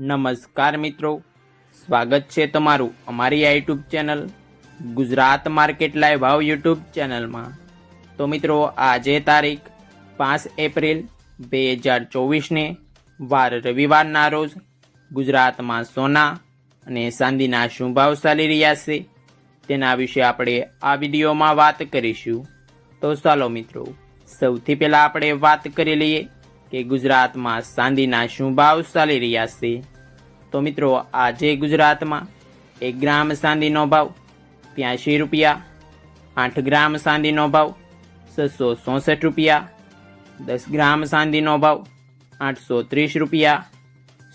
નમસ્કાર મિત્રો, સ્વાગત છે તમારું અમારી આ YouTube channel Gujarat market live ભાવ યુટ્યુબ ચેનલમાં। તો મિત્રો, આજે તારીખ 5 એપ્રિલ 2024ને વાર રવિવારના રોજ ગુજરાતમાં સોના અને ચાંદીના શું ભાવ ચાલી રહ્યા છે તેના વિશે આપણે આ વિડીયોમાં વાત કરીશું। તો ચાલો મિત્રો, સૌથી પહેલાં આપણે વાત કરી લઈએ કે ગુજરાતમાં ચાંદીના શું ભાવ ચાલી રહ્યા છે। તો મિત્રો, આજે ગુજરાતમાં 1 ગ્રામ ચાંદીનો ભાવ 83 રૂપિયા, 8 ગ્રામ ચાંદીનો ભાવ 664 રૂપિયા, 10 ગ્રામ ચાંદીનો ભાવ 830 રૂપિયા,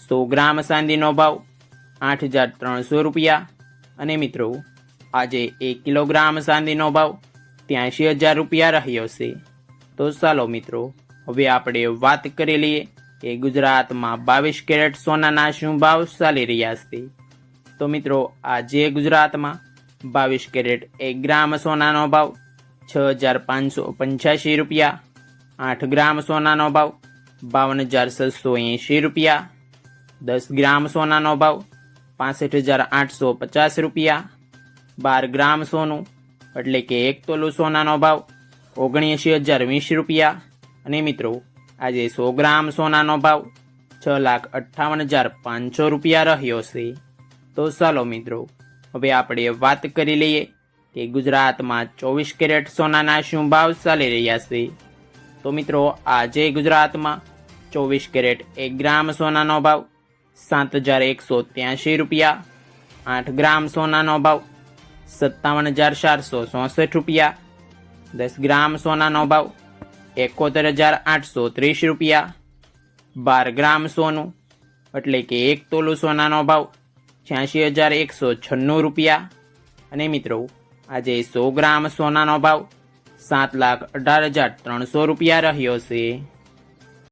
100 ગ્રામ ચાંદીનો ભાવ 8300 રૂપિયા અને મિત્રો આજે 1 કિલોગ્રામ ચાંદીનો ભાવ 83000 રૂપિયા રહ્યો છે। તો ચાલો મિત્રો, હવે આપણે વાત કરી લઈએ કે ગુજરાતમાં 22 કેરેટ સોનાના શું ભાવ ચાલી રહ્યા છે। તો મિત્રો, આજે ગુજરાતમાં 22 કેરેટ 1 ગ્રામ સોનાનો ભાવ 6585 રૂપિયા, 8 ગ્રામ સોનાનો ભાવ 52680 રૂપિયા, 10 ગ્રામ સોનાનો ભાવ 65850 રૂપિયા, 12 ગ્રામ સોનું એટલે કે 1 તોલું સોનાનો ભાવ 79020 રૂપિયા અને મિત્રો આજે 100 ગ્રામ સોનાનો ભાવ 6,58,500 રૂપિયા રહ્યો છે। તો ચાલો મિત્રો, હવે આપણે વાત કરી લઈએ કે ગુજરાતમાં 24 કેરેટ સોનાના શું ભાવ ચાલી રહ્યા છે। તો મિત્રો, આજે ગુજરાતમાં 24 કેરેટ 1 ગ્રામ સોનાનો ભાવ 7183 રૂપિયા, 8 ગ્રામ સોનાનો ભાવ 57,464 રૂપિયા, 10 ગ્રામ સોનાનો ભાવ 71,830 રૂપિયા, 12 ગ્રામ સોનું એટલે કે 1 તોલું સોનાનો ભાવ 86,196 રૂપિયા અને મિત્રો આજે 100 ગ્રામ સોનાનો ભાવ 7,18,300 રૂપિયા રહ્યો છે।